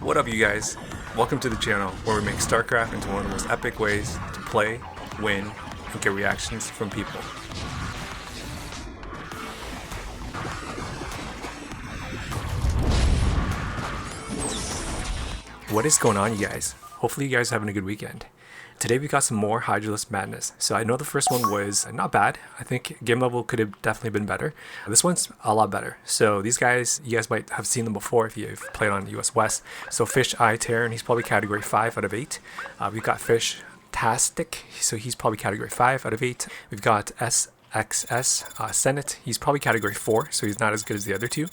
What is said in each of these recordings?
What up, you guys? Welcome to the channel where we make StarCraft into one of the most epic ways to play, win, and get reactions from people. What is going on, you guys? Hopefully you guys are having a good weekend. Today we got some more Hydralisk madness. So I know the first one was not bad. I think game level could have definitely been better. This one's a lot better. So these guys, you guys might have seen them before if you've played on US West. So Fish I Terran, he's probably category 5 out of 8. We've got Fish Tastic, so he's probably category 5 out of 8. We've got XS Senate, he's probably category 4, so he's not as good as the other two.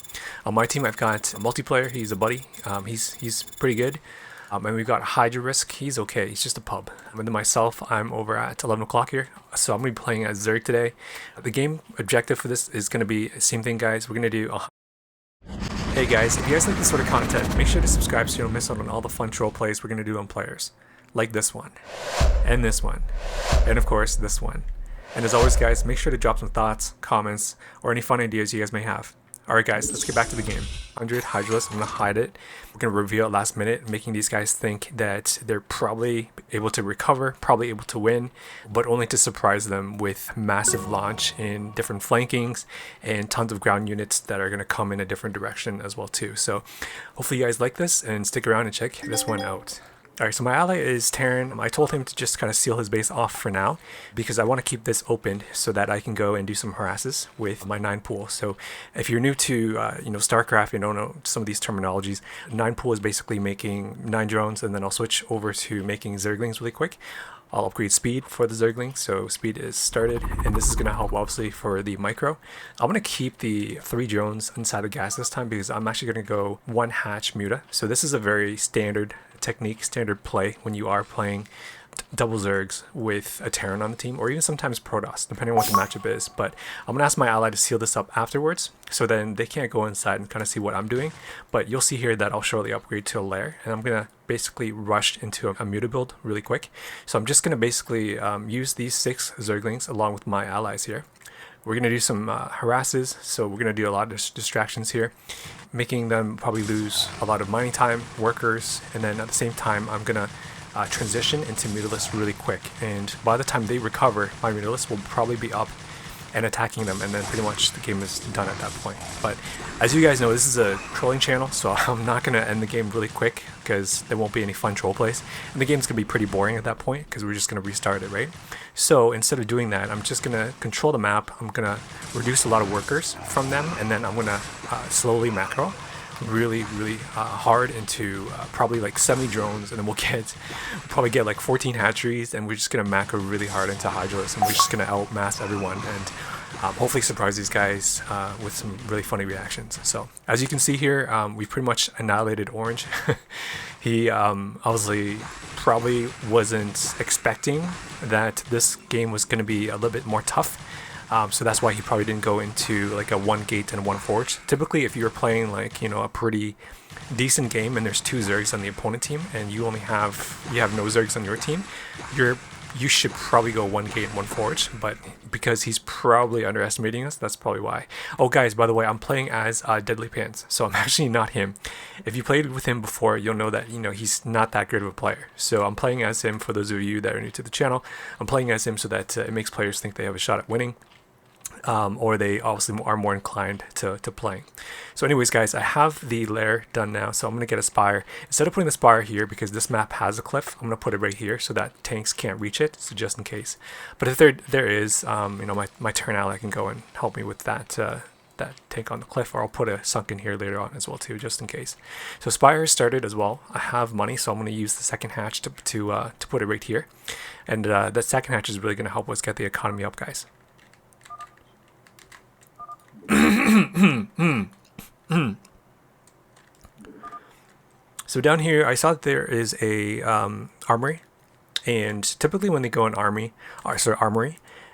On my team I've got a multiplayer, he's a buddy, he's pretty good. And we've got Hydralisk, he's okay, he's just a pub. And then myself, I'm over at 11 o'clock here, so I'm going to be playing as Zerg today. The game objective for this is going to be the same thing, guys. We're going to do... Hey guys, if you guys like this sort of content, make sure to subscribe so you don't miss out on all the fun troll plays we're going to do on players. Like this one, and this one, and of course this one. And as always, guys, make sure to drop some thoughts, comments, or any fun ideas you guys may have. Alright guys, let's get back to the game. 100 Hydralisk, I'm going to hide it. We're going to reveal it last minute, making these guys think that they're probably able to recover, probably able to win, but only to surprise them with massive launch in different flankings and tons of ground units that are going to come in a different direction as well too. So hopefully you guys like this and stick around and check this one out. Alright, so my ally is Terran. I told him to just kind of seal his base off for now because I want to keep this open so that I can go and do some harasses with my 9 pool. So if you're new to StarCraft, you don't know some of these terminologies, 9 pool is basically making 9 drones, and then I'll switch over to making Zerglings really quick. I'll upgrade speed for the Zergling, so speed is started, and this is going to help obviously for the micro. I'm going to keep the 3 drones inside the gas this time because I'm actually going to go 1 hatch Muta. So this is a very standard technique, standard play when you are playing double Zergs with a Terran on the team, or even sometimes Protoss, depending on what the matchup is. But I'm going to ask my ally to seal this up afterwards, so then they can't go inside and kind of see what I'm doing. But you'll see here that I'll shortly upgrade to a Lair, and I'm going to basically rush into a Muta build really quick. So I'm just going to basically use these 6 Zerglings along with my allies here. We're going to do some harasses, so we're going to do a lot of distractions here, making them probably lose a lot of mining time, workers, and then at the same time I'm going to transition into Mutalisk really quick, and by the time they recover, my Mutalisk will probably be up and attacking them, and then pretty much the game is done at that point. But as you guys know, this is a trolling channel, so I'm not going to end the game really quick because there won't be any fun troll plays, and the game's going to be pretty boring at that point because we're just going to restart it, right? So instead of doing that, I'm just going to control the map. I'm going to reduce a lot of workers from them, and then I'm going to slowly macro really hard into probably like 70 drones, and then we'll probably get like 14 hatcheries, and we're just gonna macro really hard into Hydralisk, and we're just gonna outmass everyone and hopefully surprise these guys with some really funny reactions. So as you can see here, we've pretty much annihilated Orange. He obviously probably wasn't expecting that this game was going to be a little bit more tough. So that's why he probably didn't go into like a 1 gate and 1 forge. Typically, if you're playing like, a pretty decent game and there's 2 Zergs on the opponent team and you have no Zergs on your team, you should probably go 1 gate and 1 forge. But because he's probably underestimating us, that's probably why. Oh guys, by the way, I'm playing as Deadly Pants, so I'm actually not him. If you played with him before, you'll know that he's not that good of a player. So I'm playing as him. For those of you that are new to the channel, I'm playing as him so that it makes players think they have a shot at winning. Or they obviously are more inclined to playing. So anyways, guys, I have the Lair done now, so I'm going to get a Spire. Instead of putting the Spire here, because this map has a cliff, I'm going to put it right here so that tanks can't reach it, so just in case. But if there is, my Terran ally can go and help me with that tank on the cliff, or I'll put a sunken here later on as well too, just in case. So Spire is started as well. I have money, so I'm going to use the second hatch to put it right here. And that second hatch is really going to help us get the economy up, guys. So down here I saw that there is a armory, and typically when they go in armory,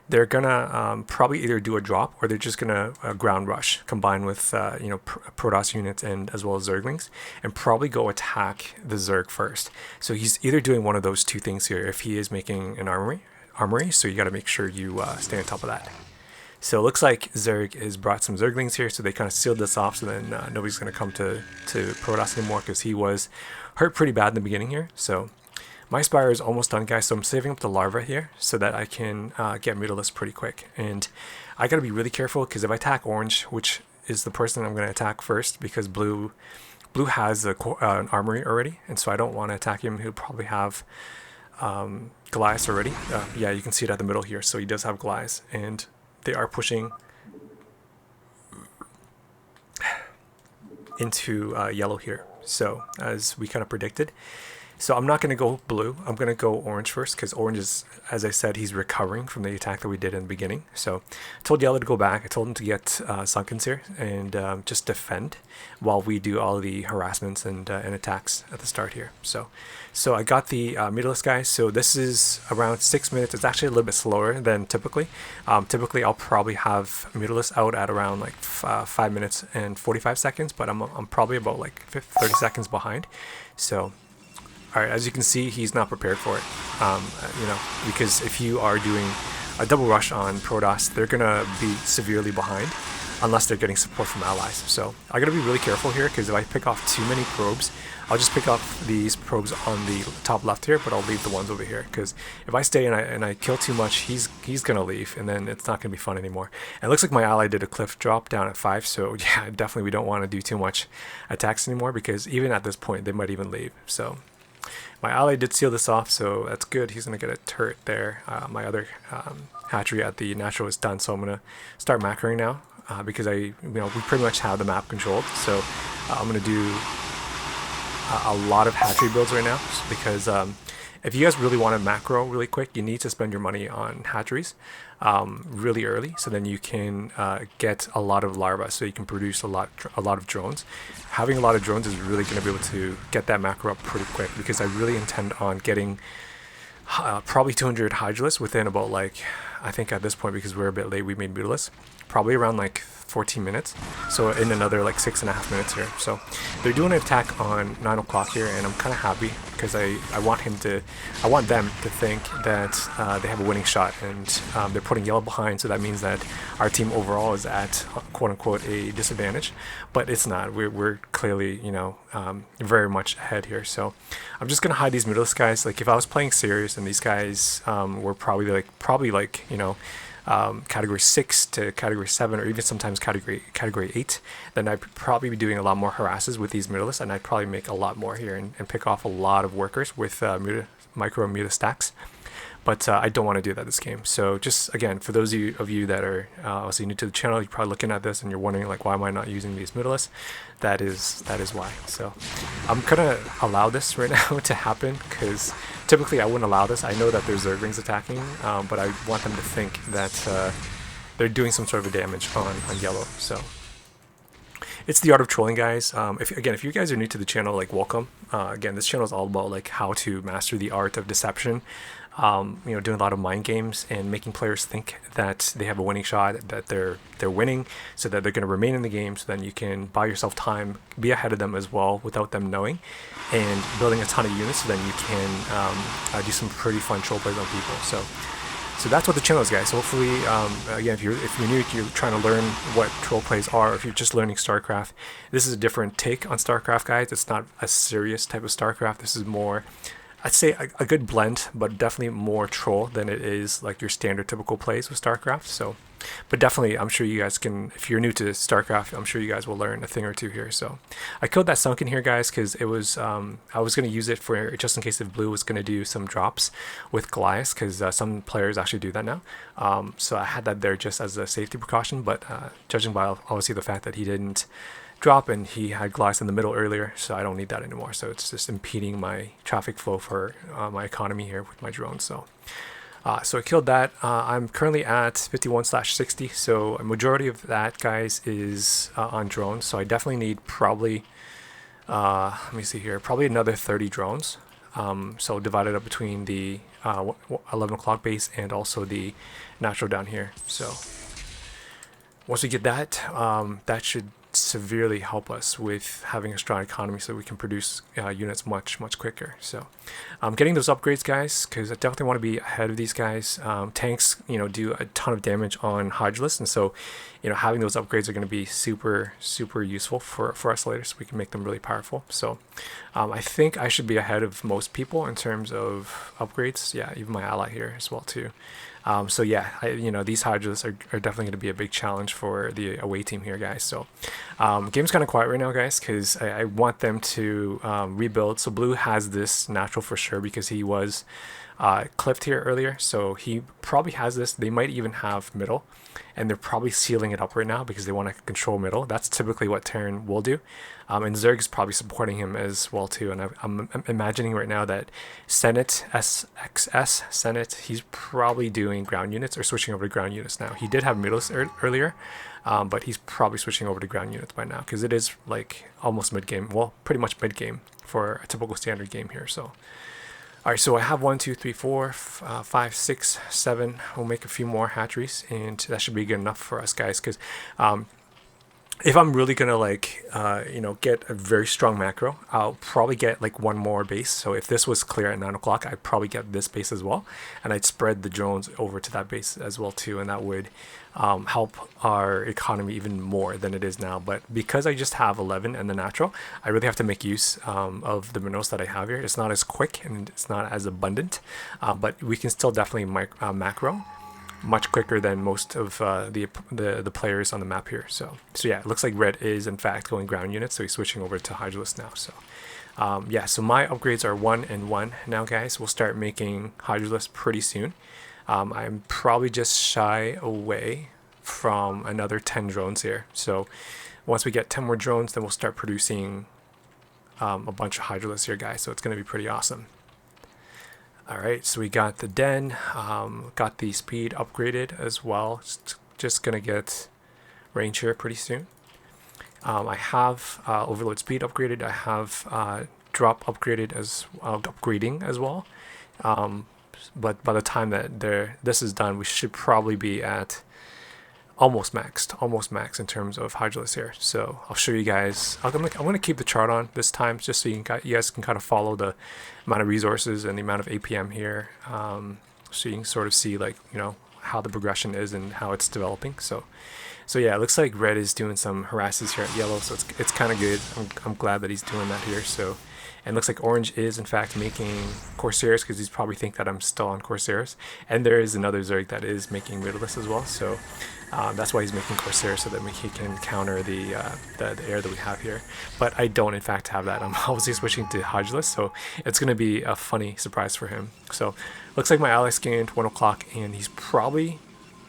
they're gonna probably either do a drop or they're just gonna ground rush combined with Protoss units and as well as Zerglings, and probably go attack the Zerg first. So he's either doing one of those 2 things here if he is making an armory, so you got to make sure you stay on top of that. So it looks like Zerg has brought some Zerglings here, so they kind of sealed this off, so then nobody's going to come to Protoss anymore, because he was hurt pretty bad in the beginning here. So my Spire is almost done, guys, so I'm saving up the larva here so that I can get Mutalisks pretty quick. And I got to be really careful, because if I attack orange, which is the person I'm going to attack first, because blue has an armory already, and so I don't want to attack him. He'll probably have Goliath already. Yeah, you can see it at the middle here, so he does have Goliath, and they are pushing into yellow here, so as we kind of predicted. So I'm not going to go blue, I'm going to go orange first, because orange is, as I said, he's recovering from the attack that we did in the beginning. So I told yellow to go back, I told him to get Sunkens here, and just defend while we do all the harassments and attacks at the start here. So I got the Mutalisk guys, so this is around 6 minutes. It's actually a little bit slower than typically. Typically I'll probably have Mutalisk out at around like 5 minutes and 45 seconds, but I'm probably about like 30 seconds behind. So alright, as you can see, he's not prepared for it, you know, because if you are doing a double rush on Protoss, they're going to be severely behind unless they're getting support from allies. So I got to be really careful here, because if I pick off too many probes, I'll just pick off these probes on the top left here, but I'll leave the ones over here, because if I stay and I kill too much, he's going to leave, and then it's not going to be fun anymore. And it looks like my ally did a cliff drop down at 5, so yeah, definitely we don't want to do too much attacks anymore, because even at this point, they might even leave. So my ally did seal this off, so that's good. He's going to get a turret there. My other hatchery at the natural is done, so I'm going to start macroing now, because we pretty much have the map controlled. So I'm going to do a lot of hatchery builds right now, because if you guys really want to macro really quick, you need to spend your money on hatcheries really early, so then you can get a lot of larvae, so you can produce a lot of drones. Having a lot of drones is really going to be able to get that macro up pretty quick, because I really intend on getting probably 200 Hydralisks within about, like, I think at this point, because we're a bit late, we made Mutalisks, probably around like 14 minutes, so in another like 6.5 minutes here. So they're doing an attack on 9 o'clock here, and I'm kind of happy, because I want them to think that they have a winning shot, and they're putting yellow behind, so that means that our team overall is at quote-unquote a disadvantage, but it's not. We're clearly, you know, very much ahead here. So I'm just gonna hide these Mutalisk guys. Like, if I was playing serious and these guys were probably like you know, category 6 to category 7, or even sometimes category 8, then I'd probably be doing a lot more harasses with these Mutalisks, and I'd probably make a lot more here and pick off a lot of workers with micro Muta stacks. But I don't want to do that this game. So just, again, for those of you that are also new to the channel, you're probably looking at this and you're wondering, like, why am I not using these Mutalisks? That is why. So I'm gonna allow this right now to happen, because typically I wouldn't allow this. I know that there's Zerglings attacking, but I want them to think that they're doing some sort of a damage on yellow. So it's the art of trolling, guys. If you guys are new to the channel, like, welcome. Again, this channel is all about, like, how to master the art of deception. You know, doing a lot of mind games and making players think that they have a winning shot, that they're winning, so that they're going to remain in the game, so then you can buy yourself time, be ahead of them as well without them knowing, and building a ton of units, so then you can do some pretty fun troll plays on people. So that's what the channel is, guys. So hopefully, again, if you're new, if you're trying to learn what troll plays are, or if you're just learning StarCraft, this is a different take on StarCraft, guys. It's not a serious type of StarCraft. This is more, I'd say, a good blend, but definitely more troll than it is like your standard typical plays with StarCraft. So, but definitely, I'm sure you guys can, if you're new to StarCraft, I'm sure you guys will learn a thing or two here. So I killed that Sunken here, guys, because it was, I was going to use it for, just in case if blue was going to do some drops with Goliath, because some players actually do that now. So I had that there just as a safety precaution, but judging by obviously the fact that he didn't drop and he had Goliath in the middle earlier, so I don't need that anymore. So it's just impeding my traffic flow for my economy here with my drone. So so I killed that. I'm currently at 51/60, so a majority of that, guys, is on drones. So I definitely need probably let me see here, probably another 30 drones. So divided up between the 11 o'clock base and also the natural down here. So once we get that, that should severely help us with having a strong economy so we can produce units much quicker. So getting those upgrades, guys, because I definitely want to be ahead of these guys. Tanks, you know, do a ton of damage on Hydralisks, and so, you know, having those upgrades are going to be super useful for us later, so we can make them really powerful. So I think I should be ahead of most people in terms of upgrades. Yeah, even my ally here as well too. So yeah, you know, these Hydralisks are definitely going to be a big challenge for the away team here, guys. So game's kind of quiet right now, guys, because I want them to rebuild. So blue has this natural for sure because he was clipped here earlier, so he probably has this. They might even have middle, and they're probably sealing it up right now because they want to control middle. That's typically what Terran will do, and Zerg is probably supporting him as well too. And I'm imagining right now that Senate SXS Senate, he's probably doing ground units or switching over to ground units now. He did have middles earlier, but he's probably switching over to ground units by now because it is like almost mid game. Well, pretty much mid game for a typical standard game here. So. Alright, so I have 1, 2, 3, 4, 5, 6, 7. We'll make a few more hatcheries, and that should be good enough for us, guys. Because if I'm really gonna like, you know, get a very strong macro, I'll probably get like one more base. So if this was clear at 9 o'clock, I'd probably get this base as well, and I'd spread the drones over to that base as well too, and that would help our economy even more than it is now. But because I just have 11 and the natural, I really have to make use of the minerals that I have here. It's not as quick and it's not as abundant, but we can still definitely macro much quicker than most of the players on the map here. So yeah, it looks like red is in fact going ground units, so he's switching over to Hydralisk now. So yeah, so my upgrades are 1 and 1 now, guys. We'll start making Hydralisk pretty soon. I'm probably just shy away from another 10 drones here. So once we get 10 more drones, then we'll start producing a bunch of Hydralisks here, guys. So it's going to be pretty awesome. Alright, so we got the den, got the speed upgraded as well. Just going to get range here pretty soon. I have overload speed upgraded. I have drop upgraded as upgrading as well. But by the time that this is done, we should probably be at almost max in terms of Hydralisk here. So I'll show you guys. I'm gonna keep the chart on this time just so you guys can kind of follow the amount of resources and the amount of APM here, so you can sort of see, like, you know, how the progression is and how it's developing. So yeah, it looks like red is doing some harasses here at yellow, so it's kind of good. I'm glad that he's doing that here. So. And it looks like orange is in fact making Corsairs because he's probably think that I'm still on Corsairs. And there is another Zerg that is making Hydralisk as well. So that's why he's making Corsairs, so that he can counter the air that we have here. But I don't in fact have that. I'm obviously switching to Hydralisk, so it's going to be a funny surprise for him. So looks like my ally scanned 1 o'clock, and he's probably,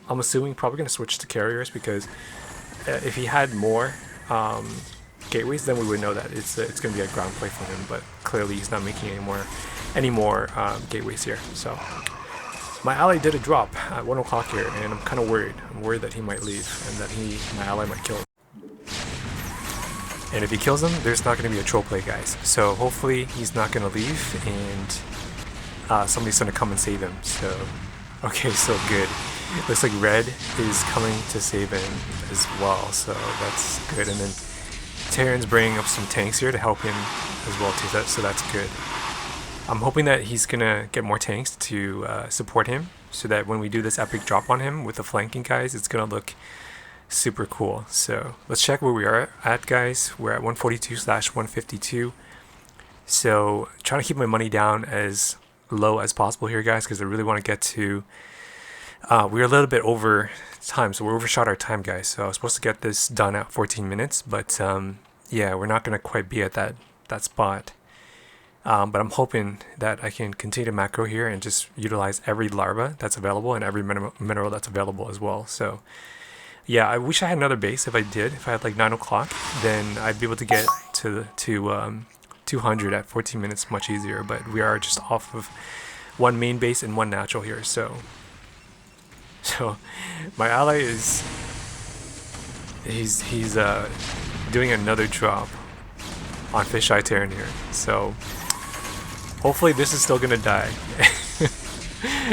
I'm assuming, probably going to switch to carriers because if he had more gateways, then we would know that it's going to be a ground play for him, but clearly he's not making any more gateways here. So my ally did a drop at 1 o'clock here, and I'm kind of worried. I'm worried that he might leave and that my ally might kill him. And if he kills him, there's not going to be a troll play, guys. So hopefully he's not going to leave, and somebody's going to come and save him. So okay, so good. Looks like red is coming to save him as well, so that's good. And then Terran's bringing up some tanks here to help him as well too, so that's good. I'm hoping that he's gonna get more tanks to support him, so that when we do this epic drop on him with the flanking guys, it's gonna look super cool. So let's check where we are at, guys. We're at 142/152. So trying to keep my money down as low as possible here, guys, because I really want to get to we're a little bit over time, so we're overshot our time, guys. So I was supposed to get this done at 14 minutes, but yeah, we're not gonna quite be at that spot. But I'm hoping that I can continue to macro here and just utilize every larva that's available and every mineral that's available as well. So yeah, I wish I had another base. If I had like 9 o'clock, then I'd be able to get to 200 at 14 minutes much easier. But we are just off of one main base and one natural here. So my ally is he's doing another drop on Fisheye Terran here. So hopefully this is still gonna die.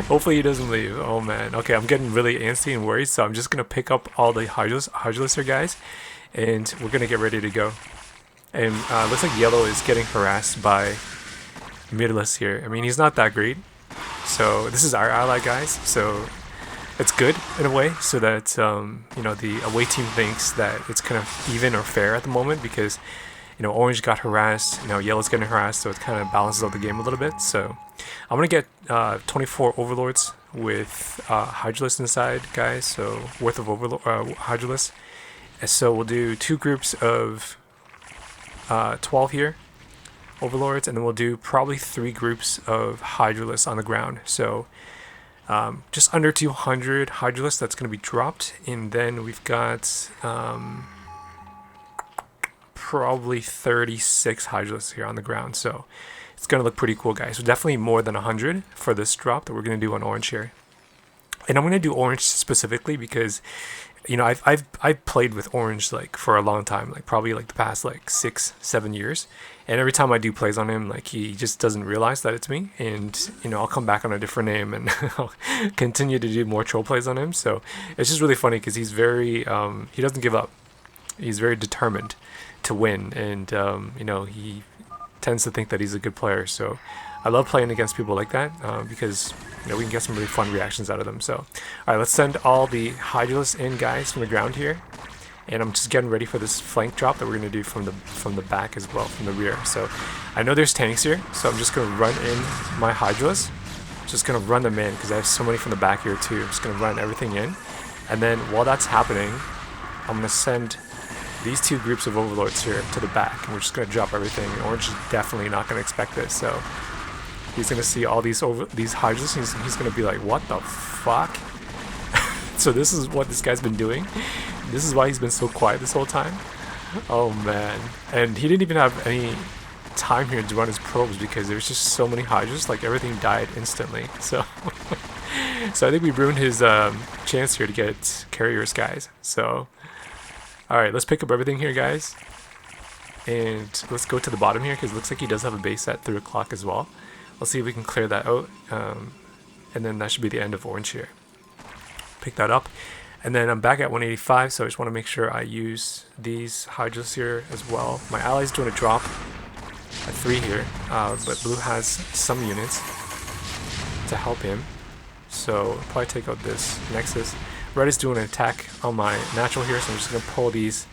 Hopefully he doesn't leave. Oh man. Okay, I'm getting really antsy and worried, so I'm just gonna pick up all the Hydralisks here, guys, and we're gonna get ready to go. And looks like yellow is getting harassed by Hydralisk here. I mean, he's not that great. So this is our ally, guys. So it's good in a way, so that you know, the away team thinks that it's kind of even or fair at the moment, because you know, orange got harassed, you know, yellow's getting harassed, so it kind of balances out the game a little bit. So I'm gonna get 24 overlords with Hydralisk inside, guys. So worth of Hydralisk. And so we'll do 2 groups of 12 here, overlords, and then we'll do probably 3 groups of Hydralisks on the ground. So just under 200 Hydralisks that's going to be dropped, and then we've got probably 36 Hydralisks here on the ground. So it's going to look pretty cool, guys. So definitely more than 100 for this drop that we're going to do on orange here. And I'm going to do orange specifically because, you know, I've played with orange like for a long time, like probably like the past like 6-7 years, and every time I do plays on him, like he just doesn't realize that it's me, and you know, I'll come back on a different name and I'll continue to do more troll plays on him. So it's just really funny because he's very he doesn't give up. He's very determined to win, and you know, he tends to think that he's a good player. So I love playing against people like that because, you know, we can get some really fun reactions out of them. So, alright, let's send all the Hydralisks in, guys, from the ground here. And I'm just getting ready for this flank drop that we're going to do from the back as well, from the rear. So, I know there's tanks here, so I'm just going to run in my Hydralisks. Just going to run them in because I have so many from the back here too. I'm just going to run everything in. And then while that's happening, I'm going to send these 2 groups of overlords here to the back. And we're just going to drop everything. Orange is definitely not going to expect this, so he's gonna see all these Hydralisks, and he's gonna be like, what the fuck? So this is what this guy's been doing. This is why he's been so quiet this whole time. Oh man. And he didn't even have any time here to run his probes because there's just so many Hydralisks, like everything died instantly. So so I think we ruined his chance here to get carriers, guys. So alright, let's pick up everything here, guys. And let's go to the bottom here because it looks like he does have a base at 3 o'clock as well. Let's see if we can clear that out, and then that should be the end of orange here. Pick that up, and then I'm back at 185, so I just want to make sure I use these Hydralisks here as well. My ally's doing a drop at 3 here, but blue has some units to help him, so I'll probably take out this Nexus. Red is doing an attack on my natural here, so I'm just going to pull these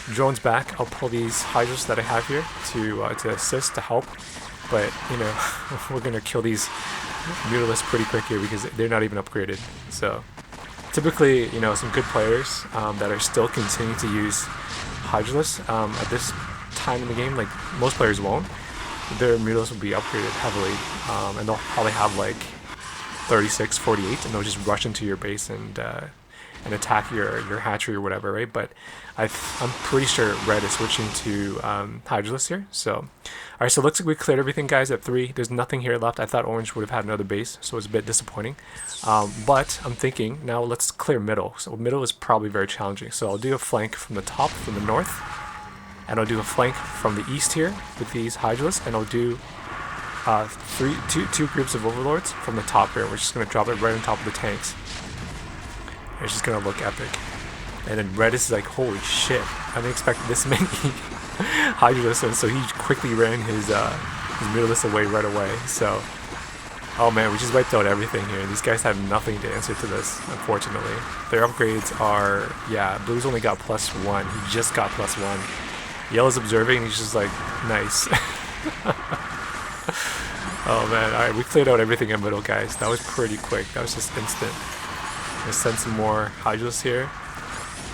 drones back. I'll pull these Hydralisks that I have here to assist, to help. But, you know, we're going to kill these Mutalisks pretty quick here because they're not even upgraded. So, typically, you know, some good players that are still continuing to use Hydralisks at this time in the game, like most players won't, their Mutalisks will be upgraded heavily, and they'll probably have like 36, 48, and they'll just rush into your base and attack your hatchery or whatever, right? But I'm pretty sure red is switching to Hydralisk here. So, alright, so it looks like we cleared everything, guys, at 3. There's nothing here left. I thought orange would have had another base, so it's a bit disappointing. But I'm thinking, now let's clear middle. So middle is probably very challenging. So I'll do a flank from the top, from the north, and I'll do a flank from the east here with these Hydralisks, and I'll do two groups of overlords from the top here. We're just going to drop it right on top of the tanks. It's just gonna look epic. And then red is like, holy shit, I didn't expect this many Hydralisks, and so he quickly ran his Mutas away right away. So, oh man, we just wiped out everything here. These guys have nothing to answer to this, unfortunately. Their upgrades are, yeah, blue's only got +1. He just got +1. Yellow's observing, and he's just like, nice. Oh man, alright, we cleared out everything in middle, guys. That was pretty quick. That was just instant. Let's send some more Hydralisks here.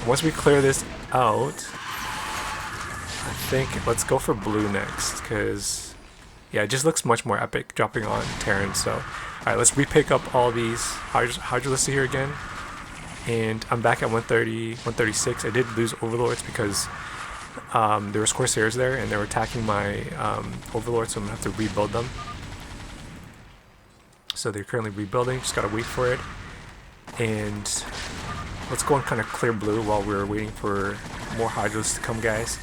Once we clear this out, I think let's go for blue next, because yeah, it just looks much more epic dropping on Terran. So alright, let's repick up all these Hydralisks here again. And I'm back at 130, 136. I did lose overlords because there was Corsairs there and they were attacking my overlords, so I'm gonna have to rebuild them. So they're currently rebuilding, just gotta wait for it. And let's go and kind of clear blue while we're waiting for more Hydralisks to come, guys.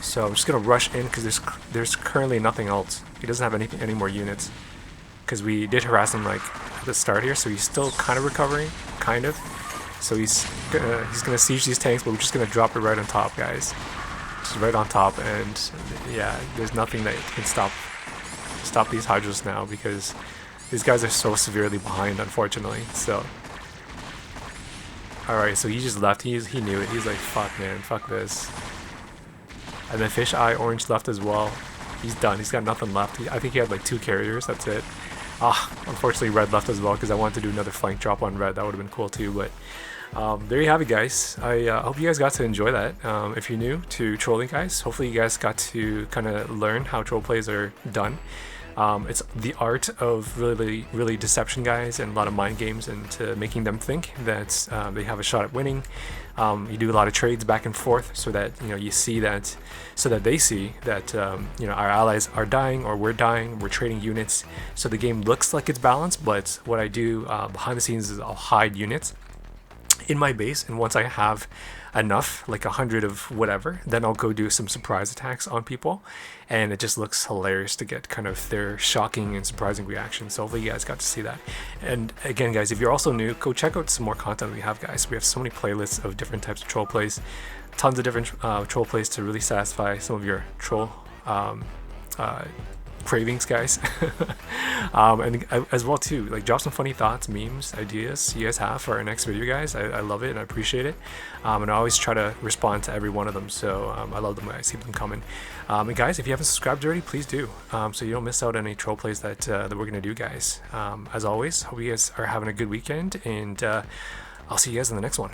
So I'm just gonna rush in because there's currently nothing else. He doesn't have any more units because we did harass him like at the start here, so he's still kind of recovering, kind of. So he's gonna siege these tanks, but we're just gonna drop it right on top, guys. Just right on top, and yeah, there's nothing that can stop these Hydras now, because these guys are so severely behind, unfortunately. So, all right, so he just left. He knew it. He's like, fuck, man, fuck this. And then Fish Eye Orange left as well. He's done. He's got nothing left. I think he had like 2 carriers. That's it. Unfortunately, Red left as well, because I wanted to do another flank drop on Red. That would have been cool too. But there you have it, guys. I hope you guys got to enjoy that. If you're new to trolling, guys, hopefully you guys got to kind of learn how troll plays are done. It's the art of really deception, guys, and a lot of mind games into making them think that they have a shot at winning. You do a lot of trades back and forth, so that you see that, so that they see that our allies are dying or we're dying. We're trading units, so the game looks like it's balanced. But what I do behind the scenes is I'll hide units in my base, and once I have enough, like 100 of whatever, then I'll go do some surprise attacks on people, and it just looks hilarious to get kind of their shocking and surprising reactions. So hopefully you guys got to see that. And again, guys, if you're also new, go check out some more content we have, guys. We have so many playlists of different types of troll plays, tons of different troll plays to really satisfy some of your troll cravings, guys. And as well too, like, drop some funny thoughts, memes, ideas you guys have for our next video, guys. I love it and I appreciate it, and I always try to respond to every one of them. So I love them. I see them coming. And guys, if you haven't subscribed already, please do, so you don't miss out on any troll plays that we're gonna do, guys. As always, hope you guys are having a good weekend, and I'll see you guys in the next one.